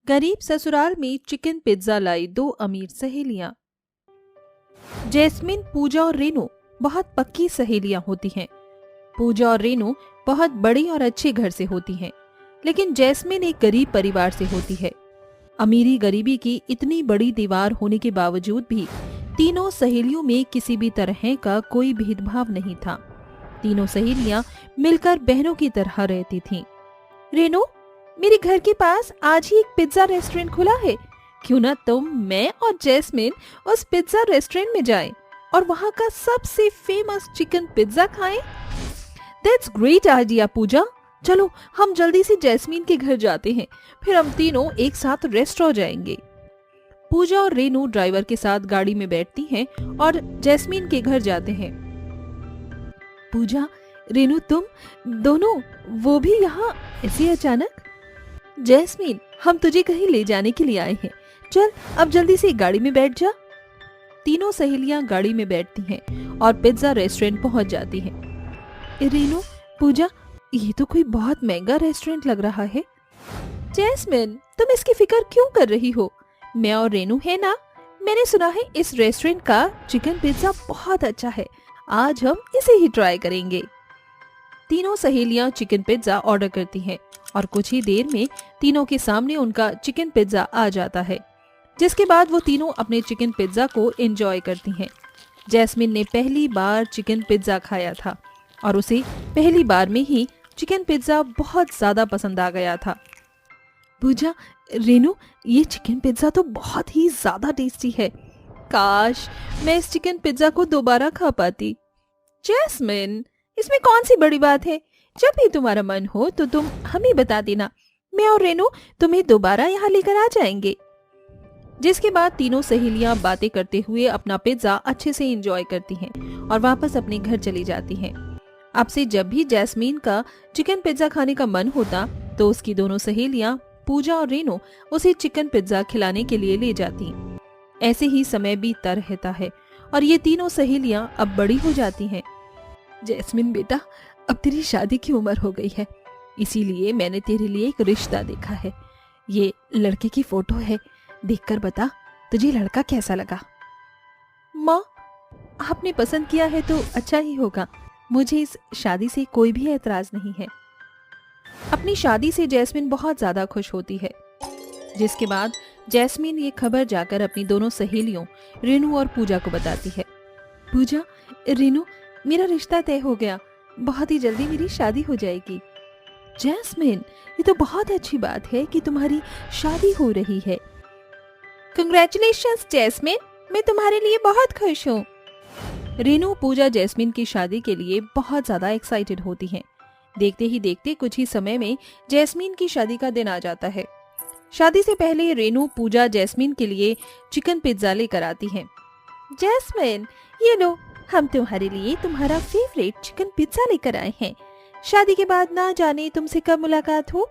गरीब ससुराल में चिकन पिज्जा लाई दो अमीर सहेलियां। जैस्मिन, पूजा और रेनू बहुत पक्की सहेलियां होती हैं। पूजा और रेनू बहुत बड़ी और अच्छे घर से होती हैं, लेकिन जैस्मिन एक गरीब परिवार से होती है। अमीरी गरीबी की इतनी बड़ी दीवार होने के बावजूद भी तीनों सहेलियों में किसी भी तरह का कोई भेदभाव नहीं था। तीनों सहेलियां मिलकर बहनों की तरह रहती थीं। रेनू, मेरे घर के पास आज ही एक पिज्जा रेस्टोरेंट खुला है, क्यों ना तुम, मैं और जैस्मिन उस पिज्जा रेस्टोरेंट में जाएं और वहां का सबसे फेमस चिकन पिज्जा खाएं। दैट्स ग्रेट आइडिया पूजा। चलो हम जल्दी से जैस्मिन के घर जाते हैं, फिर हम तीनों एक साथ रेस्टोरेंट जाएंगे। पूजा और रेनू ड्राइवर के साथ गाड़ी में बैठती हैं और जैस्मिन के घर जाते हैं। पूजा, रेनू, तुम दोनों, वो भी यहाँ ऐसे अचानक? जैस्मिन, हम तुझे कहीं ले जाने के लिए आए हैं, चल अब जल्दी से गाड़ी में बैठ जा। तीनों सहेलियां गाड़ी में बैठती हैं और पिज्जा रेस्टोरेंट पहुंच जाती हैं। रेनू, पूजा, ये तो कोई बहुत महंगा रेस्टोरेंट लग रहा है। जैस्मिन, तुम इसकी फिक्र क्यों कर रही हो? मैं और रेनू है ना, मैंने सुना है इस रेस्टोरेंट का चिकन पिज्जा बहुत अच्छा है, आज हम इसे ही ट्राई करेंगे। तीनों सहेलियां चिकन पिज्जा ऑर्डर करती हैं और कुछ ही देर में तीनों के सामने उनका चिकन पिज्जा आ जाता है, जिसके बाद वो तीनों अपने चिकन पिज्जा को एंजॉय करती हैं। जैस्मिन ने पहली बार चिकन पिज्जा खाया था और उसे पहली बार में ही चिकन पिज्जा बहुत ज्यादा पसंद आ गया था। पूजा, रेनू, ये चिकन पिज्जा तो बहुत ही ज्यादा टेस्टी है, काश मैं इस चिकन पिज्जा को दोबारा खा पाती। जैस्मिन, इसमें कौन सी बड़ी बात है, जब भी तुम्हारा मन हो तो तुम हमें बता देना, मैं और रेनू तुम्हें दोबारा यहाँ लेकर आ जाएंगे। जिसके बाद तीनों सहेलियां बातें करते हुए अपना पिज्जा अच्छे से एंजॉय करती हैं और वापस अपने घर चली जाती हैं। अब से जब भी जैस्मीन का चिकन पिज्जा खाने का मन होता तो उसकी दोनों सहेलियां पूजा और रेनू उसे चिकन पिज्जा खिलाने के लिए ले जाती। ऐसे ही समय बीतता रहता है और ये तीनों सहेलियां अब बड़ी हो जाती हैं। जैस्मिन बेटा, अब तेरी शादी की उम्र हो गई है, इसीलिए मैंने तेरे लिए एक रिश्ता देखा है। ये लड़के की फोटो है, देखकर बता तुझे लड़का कैसा लगा। माँ, आपने पसंद किया है तो अच्छा ही होगा, मुझे इस शादी से कोई भी एतराज नहीं है। अपनी शादी से जैस्मिन बहुत ज्यादा खुश होती है। जिसके बाद जैस्मिन ये खबर जाकर अपनी दोनों सहेलियों रेनू और पूजा को बताती है। पूजा, रेनू, मेरा रिश्ता तय हो गया, बहुत ही जल्दी मेरी शादी हो जाएगी। जैस्मिन, ये तो बहुत अच्छी बात है कि तुम्हारी शादी हो रही है। कंग्रेचुलेशंस जैस्मिन, मैं तुम्हारे लिए बहुत खुश हूँ। रेनू, पूजा जैस्मिन की शादी के लिए बहुत ज्यादा एक्साइटेड होती हैं। देखते ही देखते कुछ ही समय में जैस्मिन की शादी का दिन आ जाता है। शादी से पहले रेनू पूजा जैस्मिन के लिए चिकन पिज्जा लेकर आती हैं। जैस्मिन, ये लो, हम तुम्हारे लिए तुम्हारा फेवरेट चिकन पिज्जा लेकर आए हैं। शादी के बाद ना जाने तुमसे कब मुलाकात हो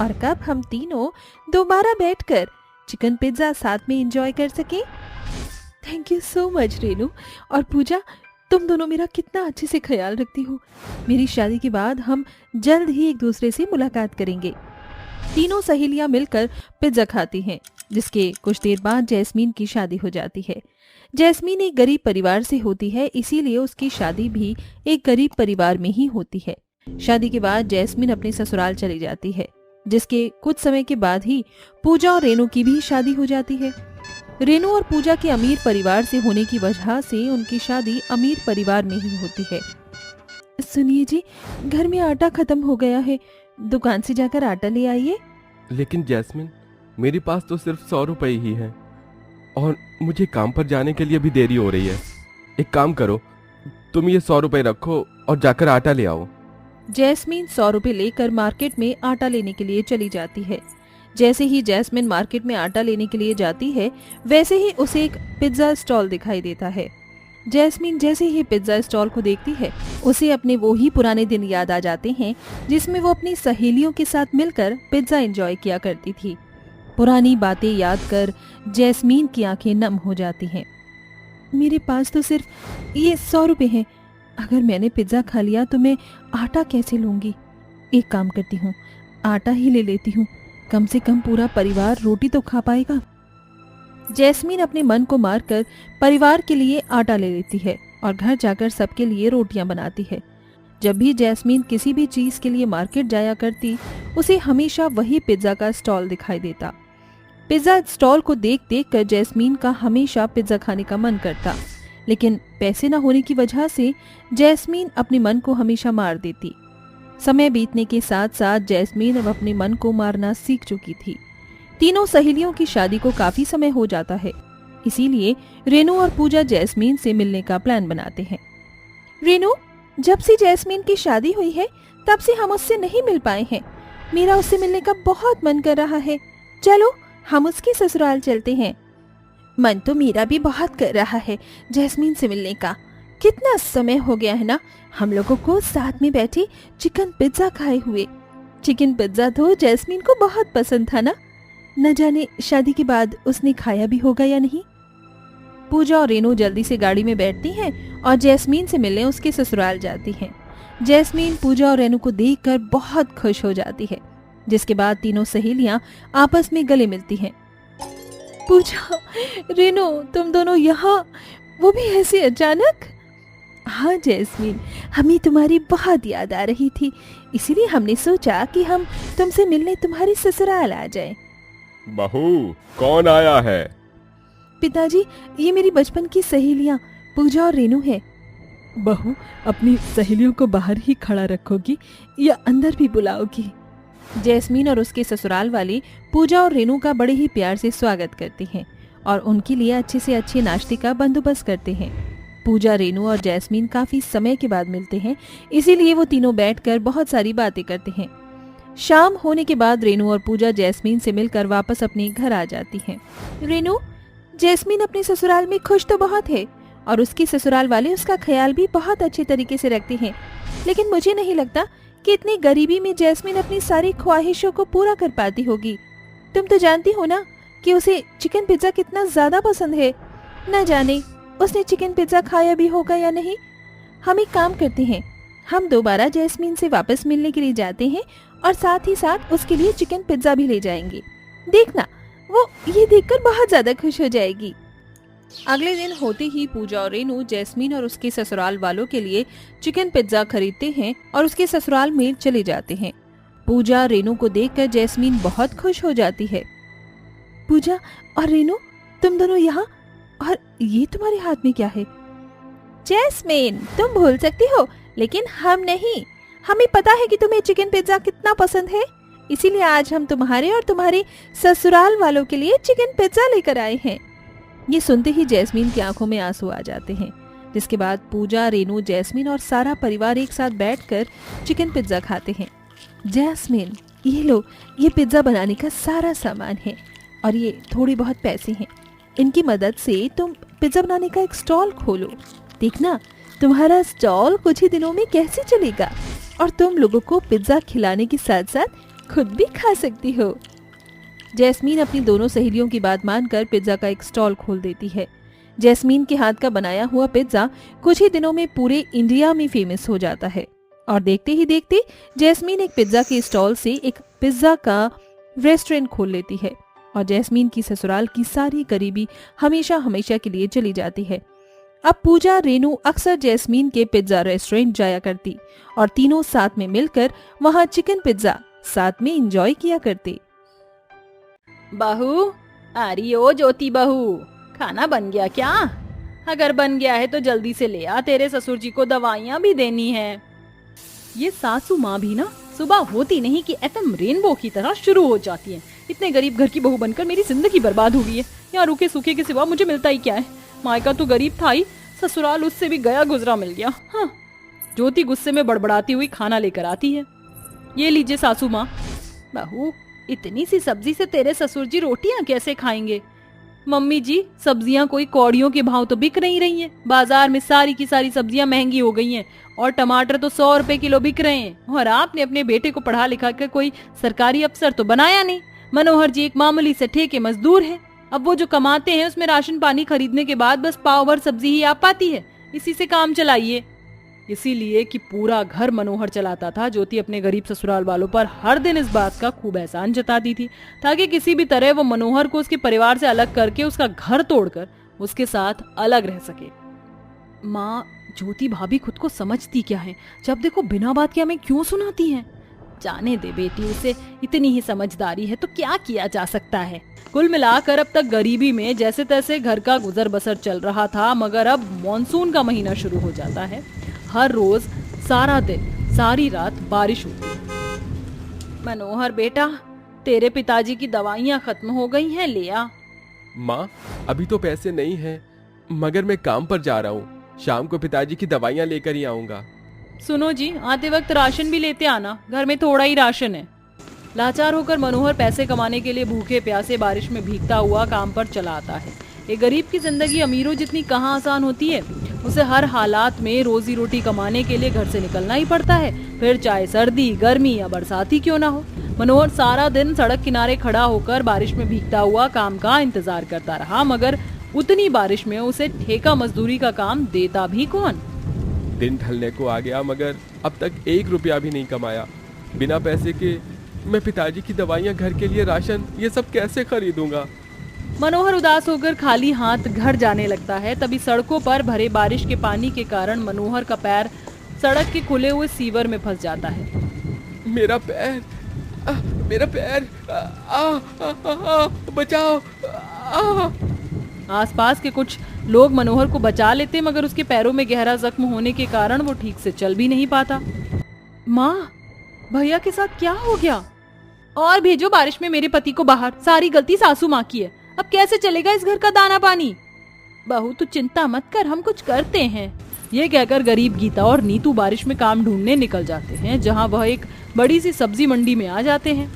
और कब हम तीनों दोबारा बैठकर चिकन पिज्जा साथ में एंजॉय कर सके। Thank you so much Renu और पूजा, तुम दोनों मेरा कितना अच्छे से ख्याल रखती हो। मेरी शादी के बाद हम जल्द ही एक दूसरे से मुलाकात करेंगे। तीनों सहेलियां मिलकर पिज्जा खाती हैं, जिसके कुछ देर बाद जैस्मीन की शादी हो जाती है। जैस्मीन एक गरीब परिवार से होती है, इसीलिए उसकी शादी भी एक गरीब परिवार में ही होती है। शादी के बाद जैस्मीन अपने ससुराल चली जाती है, जिसके कुछ समय के बाद ही पूजा और रेनू की भी शादी हो जाती है। रेनू और पूजा के अमीर परिवार से होने की वजह से उनकी शादी अमीर परिवार में ही होती है। सुनिए जी, घर में आटा खत्म हो गया है, दुकान से जाकर आटा ले आइए। लेकिन जैस्मिन, मेरे पास तो सिर्फ 100 रुपए ही है और मुझे काम पर जाने के लिए भी देरी हो रही है। एक काम करो, तुम ये 100 रुपए रखो और जाकर आटा ले आओ। जैस्मिन 100 रुपए लेकर मार्केट में आटा लेने के लिए चली जाती है। जैसे ही जैस्मिन मार्केट में आटा लेने के लिए जाती है, वैसे ही उसे एक पिज्जा स्टॉल दिखाई देता है। जैस्मिन जैसे ही पिज्जा स्टॉल को देखती है, उसे अपने वो ही पुराने दिन याद आ जाते हैं जिसमें वो अपनी सहेलियों के साथ मिलकर पिज्जा एंजॉय किया करती थी। पुरानी बातें याद कर जैस्मिन की आंखें नम हो जाती हैं। मेरे पास तो सिर्फ ये 100 रुपए हैं, अगर मैंने पिज्जा खा लिया तो मैं आटा कैसे लूंगी? एक काम करती हूँ, आटा ही ले लेती हूँ, कम से कम पूरा परिवार रोटी तो खा पाएगा। जैस्मीन अपने मन को मारकर परिवार के लिए आटा ले लेती है और घर जाकर सबके लिए रोटियां बनाती है। जब भी जैस्मीन किसी भी चीज के लिए मार्केट जाया करती, उसे हमेशा वही पिज्जा का स्टॉल दिखाई देता। पिज्जा स्टॉल को देख देख कर जैस्मीन का हमेशा पिज्जा खाने का मन करता, लेकिन पैसे न होने की वजह से जैस्मीन अपने मन को हमेशा मार देती। समय बीतने के साथ साथ जैस्मीन अब अपने मन को मारना सीख चुकी थी। तीनों सहेलियों की शादी को काफी समय हो जाता है, इसीलिए रेनू और पूजा जैस्मीन से मिलने का प्लान बनाते हैं। रेनू, जब से जैस्मीन की शादी हुई है तब से हम उससे नहीं मिल पाए हैं। मेरा उससे मिलने का बहुत मन कर रहा है। चलो हम उसके ससुराल चलते हैं। मन तो मेरा भी बहुत कर रहा है जैस्मीन से मिलने का। कितना समय हो गया है ना हम लोगों को साथ में बैठे चिकन पिज्जा खाए हुए। चिकन पिज्जा तो जैस्मीन को बहुत पसंद था ना, न जाने शादी के बाद उसने खाया भी होगा या नहीं। पूजा और रेनू जल्दी से गाड़ी में बैठती हैं और जैस्मीन से मिलने उसके ससुराल जाती हैं। जैस्मीन पूजा और रेनू को देखकर बहुत खुश हो जाती है, जिसके बाद तीनों सहेलियां आपस में गले मिलती हैं। पूजा, रेनू, तुम दोनों यहाँ, वो भी ऐसे अचानक? हाँ जैस्मीन, हमें तुम्हारी बहुत याद आ रही थी, इसीलिए हमने सोचा कि हम तुमसे मिलने तुम्हारे ससुराल आ जाएं। बहू, कौन आया है? पिताजी, ये मेरी बचपन की सहेलियां पूजा और रेनू है। बहू, अपनी सहेलियों को बाहर ही खड़ा रखोगी या अंदर भी बुलाओगी? जैस्मीन और उसके ससुराल वाले पूजा और रेनू का बड़े ही प्यार से स्वागत करते हैं और उनके लिए अच्छे से अच्छे नाश्ते का बंदोबस्त करते हैं। पूजा, रेनू और जैस्मीन काफी समय के बाद मिलते हैं, इसीलिए वो तीनों बैठकर बहुत सारी बातें करते हैं। शाम होने के बाद रेनू और पूजा जैस्मीन से मिलकर वापस अपने घर आ जाती हैं। रेनू, जैस्मीन अपने ससुराल में खुश तो बहुत है और उसकी ससुराल वाले उसका ख्याल भी बहुत अच्छे तरीके से रखते हैं, लेकिन मुझे नहीं लगता कि इतनी गरीबी में जैस्मीन अपनी सारी ख्वाहिशों को पूरा कर पाती होगी। तुम तो जानती हो ना कि उसे चिकन पिज्जा कितना ज्यादा पसंद है। न जाने उसने चिकन पिज्जा खाया भी होगा या नहीं। हम एक काम करते हैं, हम दोबारा जैस्मीन से वापस मिलने के लिए जाते हैं और साथ ही साथ उसके लिए चिकन पिज्जा भी ले जाएंगे। देखना, वो ये देखकर बहुत ज्यादा खुश हो जाएगी। अगले दिन होते ही पूजा और रेनू जैस्मीन और उसके ससुराल वालों के लिए चिकन पिज्जा खरीदते हैं और उसके ससुराल में चले जाते हैं। पूजा रेनू को देखकर जैस्मीन बहुत खुश हो जाती है। पूजा और रेनू, तुम दोनों यहाँ, और ये तुम्हारे हाथ में क्या है? जैस्मीन, तुम भूल सकती हो, लेकिन हम नहीं। हमें पता है कि तुम्हें चिकन पिज्जा कितना पसंद है, इसीलिए आज हम तुम्हारे और तुम्हारे ससुराल वालों के लिए चिकन पिज्जा लेकर आए हैं। ये सुनते ही जैस्मीन की आंखों में आंसू आ जाते हैं, जिसके बाद पूजा, रेनू, जैस्मीन और सारा परिवार एक साथ बैठकर चिकन पिज्जा खाते हैं। जैस्मीन, ये लो, ये पिज्जा बनाने का सारा सामान है और ये थोड़े बहुत पैसे हैं। इनकी मदद से तुम पिज्जा बनाने का एक स्टॉल खोलो। देखना, तुम्हारा स्टॉल कुछ ही दिनों में कैसे चलेगा और तुम लोगों को पिज्जा खिलाने के साथ साथ खुद भी खा सकती हो। जैस्मीन अपनी दोनों सहेलियों की बात मानकर पिज्जा का एक स्टॉल खोल देती है। जैस्मीन के हाथ का बनाया हुआ पिज्जा कुछ ही दिनों में पूरे इंडिया में फेमस हो जाता है और देखते ही देखते जैस्मीन एक पिज्जा के स्टॉल से एक पिज्जा का रेस्टोरेंट खोल लेती है और जैस्मीन की ससुराल की सारी गरीबी हमेशा हमेशा के लिए चली जाती है। अब पूजा, रेनू अक्सर जैस्मीन के पिज्जा रेस्टोरेंट जाया करती और तीनों साथ में मिलकर वहां चिकन पिज्जा साथ में एंजॉय किया करते। बहू, अरे ओ ज्योति बहू, खाना बन गया क्या? अगर बन गया है तो जल्दी से ले आ, तेरे ससुर जी को दवाइयाँ भी देनी है। ये सासू माँ भी ना सुबह होती नहीं कि एफएम रेनबो की तरह शुरू हो जाती है। इतने गरीब घर की बहू बनकर मेरी जिंदगी बर्बाद हो गई है। यहाँ रूखे सूखे के सिवा मुझे मिलता ही क्या है? मायका तो गरीब था ही, ससुराल उससे भी गया गुजरा मिल गया। हाँ, ज्योति गुस्से में बड़बड़ाती हुई खाना लेकर आती है। ये लीजिए सासू माँ। बहू, इतनी सी सब्जी से तेरे ससुर जी रोटियां कैसे खाएंगे? मम्मी जी, सब्जियां कोई कौड़ियों के भाव तो बिक नहीं रही हैं। बाजार में सारी की सारी सब्जियां महंगी हो गई हैं और टमाटर तो 100 रुपए किलो बिक रहे हैं। और आपने अपने बेटे को पढ़ा लिखा कर कोई सरकारी अफसर तो बनाया नहीं। मनोहर जी एक मामूली से ठेके मजदूर है। अब वो जो कमाते हैं उसमें राशन पानी खरीदने के बाद बस पाव भर सब्जी ही आ पाती है। इसी से काम चलाइए। इसीलिए कि पूरा घर मनोहर चलाता था, ज्योति अपने गरीब ससुराल वालों पर हर दिन इस बात का खूब एहसान जताती थी, ताकि किसी भी तरह वो मनोहर को उसके परिवार से अलग करके उसका घर तोड़कर उसके साथ अलग रह सके। माँ, ज्योति भाभी खुद को समझती क्या है, जब देखो बिना बात के हमें क्यों सुनाती हैं। जाने दे बेटी, उसे इतनी ही समझदारी है तो क्या किया जा सकता है। कुल मिलाकर अब तक गरीबी में जैसे तैसे घर का गुजर बसर चल रहा था, मगर अब मॉनसून का महीना शुरू हो जाता है। हर रोज सारा दिन सारी रात बारिश होती। मनोहर बेटा, तेरे पिताजी की दवाइयाँ खत्म हो गई हैं, ले आ। माँ, अभी तो पैसे नहीं हैं, मगर मैं काम पर जा रहा हूँ। शाम को पिताजी की दवाइयाँ लेकर ही आऊंगा। सुनो जी, आते वक्त राशन भी लेते आना, घर में थोड़ा ही राशन है। लाचार होकर मनोहर पैसे कमाने के लिए भूखे प्यासे बारिश में भीगता हुआ काम पर चला आता है। एक गरीब की जिंदगी अमीरों जितनी कहाँ आसान होती है। उसे हर हालात में रोजी रोटी कमाने के लिए घर से निकलना ही पड़ता है, फिर चाहे सर्दी, गर्मी या बरसात ही क्यों ना हो। मनोहर सारा दिन सड़क किनारे खड़ा होकर बारिश में भीगता हुआ काम का इंतजार करता रहा, मगर उतनी बारिश में उसे ठेका मजदूरी का काम देता भी कौन। दिन ढलने को आ गया, मगर अब तक 1 रुपया भी नहीं कमाया। बिना पैसे के मैं पिताजी की दवाइयाँ, घर के लिए राशन, ये सब कैसे खरीदूंगा। मनोहर उदास होकर खाली हाथ घर जाने लगता है। तभी सड़कों पर भरे बारिश के पानी के कारण मनोहर का पैर सड़क के खुले हुए सीवर में फंस जाता है। मेरा पैर, मेरा पैर, बचाओ। आसपास के कुछ लोग मनोहर को बचा लेते, मगर उसके पैरों में गहरा जख्म होने के कारण वो ठीक से चल भी नहीं पाता। माँ, भैया के साथ क्या हो गया? और भेजो बारिश में मेरे पति को बाहर, सारी गलती सासू माँ की है। अब कैसे चलेगा इस घर का दाना पानी? बहू तू चिंता मत कर, हम कुछ करते हैं। ये कहकर गरीब गीता और नीतू बारिश में काम ढूंढने निकल जाते हैं, जहाँ वह एक बड़ी सी सब्जी मंडी में आ जाते हैं।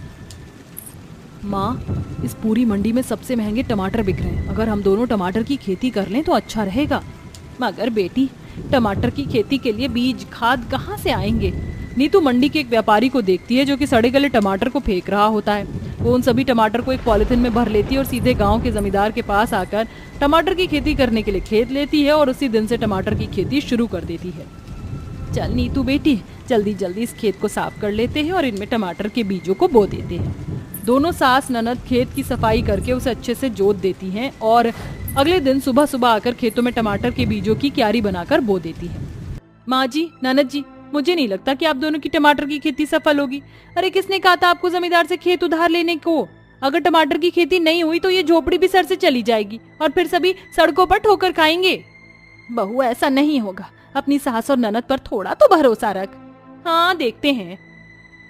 माँ, इस पूरी मंडी में सबसे महंगे टमाटर बिक रहे हैं। अगर हम दोनों टमाटर की खेती कर लें तो अच्छा रहेगा। मगर बेटी, टमाटर की खेती के लिए बीज खाद कहाँ से आएंगे? नीतू मंडी के एक व्यापारी को देखती है, जो कि सड़े गले टमाटर को फेंक रहा होता है। वो उन सभी टमाटर को एक पॉलिथीन में भर लेती है और सीधे गांव के जमींदार के पास आकर टमाटर की खेती करने के लिए खेत लेती है और उसी दिन से टमाटर की खेती शुरू कर देती है। चल नीतू बेटी, जल्दी जल्दी इस खेत को साफ कर लेते हैं और इनमें टमाटर के बीजों को बो देते हैं। दोनों सास ननद खेत की सफाई करके उसे अच्छे से जोत देती हैं और अगले दिन सुबह सुबह आकर खेतों में टमाटर के बीजों की क्यारी बनाकर बो देती है। माँ जी, ननद जी, मुझे नहीं लगता कि आप दोनों की टमाटर की खेती सफल होगी। अरे किसने कहा था आपको जमींदार से खेत उधार लेने को? अगर टमाटर की खेती नहीं हुई तो ये झोपड़ी भी सर से चली जाएगी और फिर सभी सड़कों पर ठोकर खाएंगे। बहू, ऐसा नहीं होगा, अपनी सास और ननद पर थोड़ा तो भरोसा रख। हाँ, देखते हैं।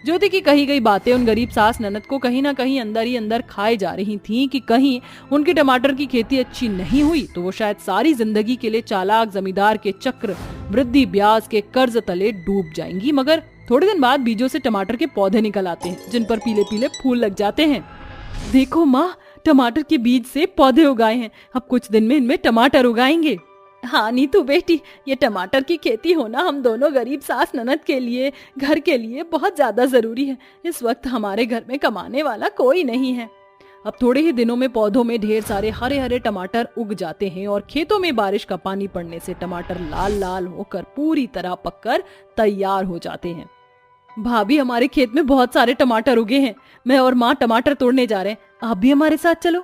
ज्योति की कही गई बातें उन गरीब सास ननद को कहीं ना कहीं अंदर ही अंदर खाए जा रही थीं कि कहीं उनकी टमाटर की खेती अच्छी नहीं हुई तो वो शायद सारी जिंदगी के लिए चालाक जमींदार के चक्र वृद्धि ब्याज के कर्ज तले डूब जाएंगी। मगर थोड़े दिन बाद बीजों से टमाटर के पौधे निकल आते हैं, जिन पर पीले पीले फूल लग जाते हैं। देखो माँ, टमाटर के बीज से पौधे उगाए हैं, अब कुछ दिन में इनमें टमाटर उगाएंगे। हाँ नीतू बेटी, ये टमाटर की खेती होना हम दोनों गरीब सास ननद के लिए, घर के लिए बहुत ज्यादा जरूरी है। इस वक्त हमारे घर में कमाने वाला कोई नहीं है। अब थोड़े ही दिनों में पौधों में ढेर सारे हरे हरे टमाटर उग जाते हैं और खेतों में बारिश का पानी पड़ने से टमाटर लाल लाल होकर पूरी तरह पककर तैयार हो जाते हैं। भाभी, हमारे खेत में बहुत सारे टमाटर उगे हैं, मैं और माँ टमाटर तोड़ने जा रहे हैं, आप भी हमारे साथ चलो।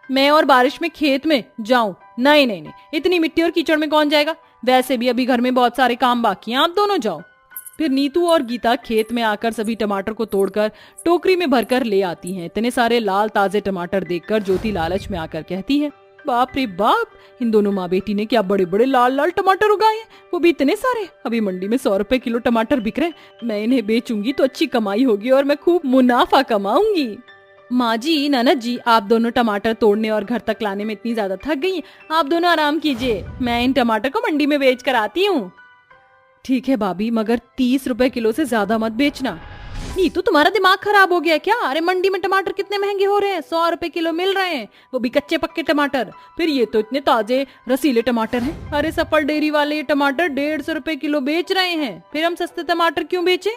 मैं और बारिश में खेत में जाऊं? नहीं नहीं नहीं, इतनी मिट्टी और कीचड़ में कौन जाएगा? वैसे भी अभी घर में बहुत सारे काम बाकी हैं, आप दोनों जाओ। फिर नीतू और गीता खेत में आकर सभी टमाटर को तोड़कर टोकरी में भरकर ले आती हैं। इतने सारे लाल ताजे टमाटर देखकर ज्योति लालच में आकर कहती है, बाप रे बाप, इन दोनों माँ बेटी ने क्या बड़े बड़े लाल लाल टमाटर उगाए हैं, वो भी इतने सारे। अभी मंडी में 100 रुपए किलो टमाटर बिक रहे, मैं इन्हें बेचूंगी तो अच्छी कमाई होगी और मैं खूब मुनाफा कमाऊंगी। माँ जी, ननद जी, आप दोनों टमाटर तोड़ने और घर तक लाने में इतनी ज्यादा थक गई हैं, आप दोनों आराम कीजिए, मैं इन टमाटर को मंडी में बेच कर आती हूँ। ठीक है भाभी, मगर 30 रुपए किलो से ज्यादा मत बेचना। नीतू, तुम्हारा दिमाग खराब हो गया क्या? अरे मंडी में टमाटर कितने महंगे हो रहे हैं, 100 रुपए किलो मिल रहे हैं, वो भी कच्चे पक्के टमाटर। फिर ये तो इतने ताजे रसीले टमाटर हैं। अरे सफल डेयरी वाले ये टमाटर 150 रुपए किलो बेच रहे हैं, फिर हम सस्ते टमाटर क्यों बेचे?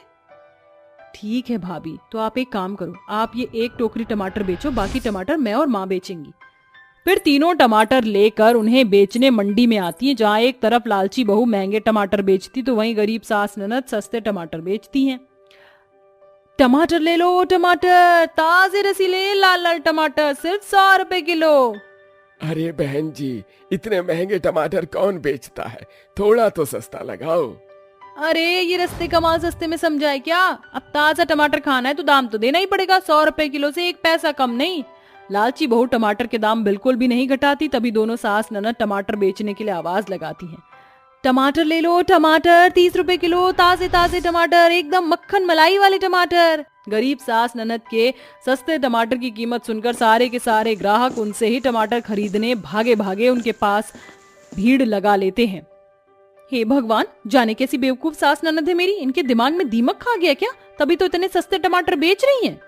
ठीक है भाभी, तो आप एक काम करो, आप ये एक टोकरी टमाटर बेचो, बाकी टमाटर मैं और माँ बेचेंगी। फिर तीनों टमाटर लेकर उन्हें बेचने मंडी में आती हैं, जहाँ एक तरफ लालची बहू महंगे टमाटर बेचती तो वहीं गरीब सास ननद सस्ते टमाटर बेचती हैं। टमाटर ले लो, टमाटर ताजे रसीले लाल लाल टमाटर सिर्फ 100 रुपए किलो। अरे बहन जी, इतने महंगे टमाटर कौन बेचता है, थोड़ा तो सस्ता लगाओ। अरे ये रस्ते का माल सस्ते में समझाए क्या? अब ताजा टमाटर खाना है तो दाम तो देना ही पड़ेगा, 100 रुपए किलो से 1 पैसा कम नहीं। लालची बहू टमाटर के दाम बिल्कुल भी नहीं घटाती, तभी दोनों सास ननद टमाटर बेचने के लिए आवाज लगाती हैं। टमाटर ले लो, टमाटर 30 रुपए किलो, ताजे ताजे टमाटर, एकदम मक्खन मलाई वाले टमाटर। गरीब सास ननद के सस्ते टमाटर की कीमत सुनकर सारे के सारे ग्राहक उनसे ही टमाटर खरीदने भागे भागे उनके पास भीड़ लगा लेते हैं। हे भगवान, जाने कैसी बेवकूफ सास ननद है मेरी, इनके दिमाग में दीमक खा गया क्या? तभी तो इतने सस्ते टमाटर बेच रही हैं।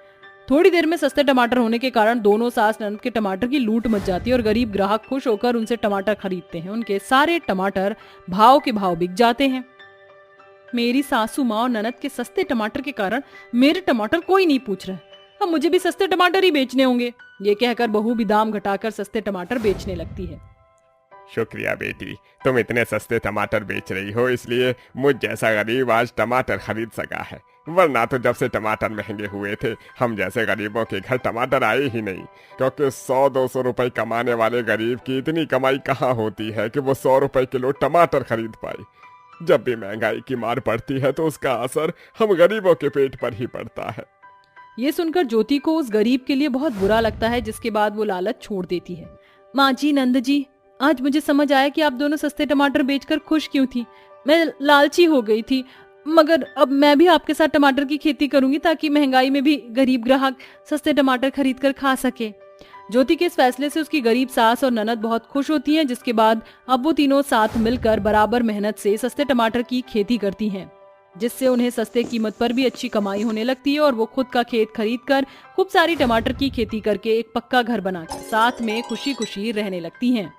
थोड़ी देर में सस्ते टमाटर होने के कारण दोनों सास ननद के टमाटर की लूट मच जाती है और गरीब ग्राहक खुश होकर उनसे टमाटर खरीदते हैं। उनके सारे टमाटर भाव के भाव बिक जाते हैं। मेरी सासू माँ और ननद के सस्ते टमाटर के कारण मेरे टमाटर कोई नहीं पूछ रहा है, अब मुझे भी सस्ते टमाटर ही बेचने होंगे। ये कहकर बहू भी दाम घटाकर सस्ते टमाटर बेचने लगती है। शुक्रिया बेटी, तुम इतने सस्ते टमाटर बेच रही हो, इसलिए मुझ जैसा गरीब आज टमाटर खरीद सका है, वरना तो जब से टमाटर महंगे हुए थे हम जैसे गरीबों के घर टमाटर आए ही नहीं। क्योंकि 100-200 रुपए कमाने वाले गरीब की इतनी कमाई कहाँ होती है कि वो 100 रुपए किलो टमाटर खरीद पाए। जब भी महंगाई की मार पड़ती है तो उसका असर हम गरीबों के पेट पर ही पड़ता है। ये सुनकर ज्योति को उस गरीब के लिए बहुत बुरा लगता है, जिसके बाद वो लालच छोड़ देती है। माँ जी, नंद जी, आज मुझे समझ आया कि आप दोनों सस्ते टमाटर बेचकर खुश क्यों थी। मैं लालची हो गई थी, मगर अब मैं भी आपके साथ टमाटर की खेती करूंगी ताकि महंगाई में भी गरीब ग्राहक सस्ते टमाटर खरीद कर खा सके। ज्योति के इस फैसले से उसकी गरीब सास और ननद बहुत खुश होती हैं, जिसके बाद अब वो तीनों साथ मिलकर बराबर मेहनत से सस्ते टमाटर की खेती करती हैं, जिससे उन्हें सस्ते कीमत पर भी अच्छी कमाई होने लगती है और वो खुद का खेत खरीद कर खूब सारी टमाटर की खेती करके एक पक्का घर बनाकर साथ में खुशी खुशी रहने लगती हैं।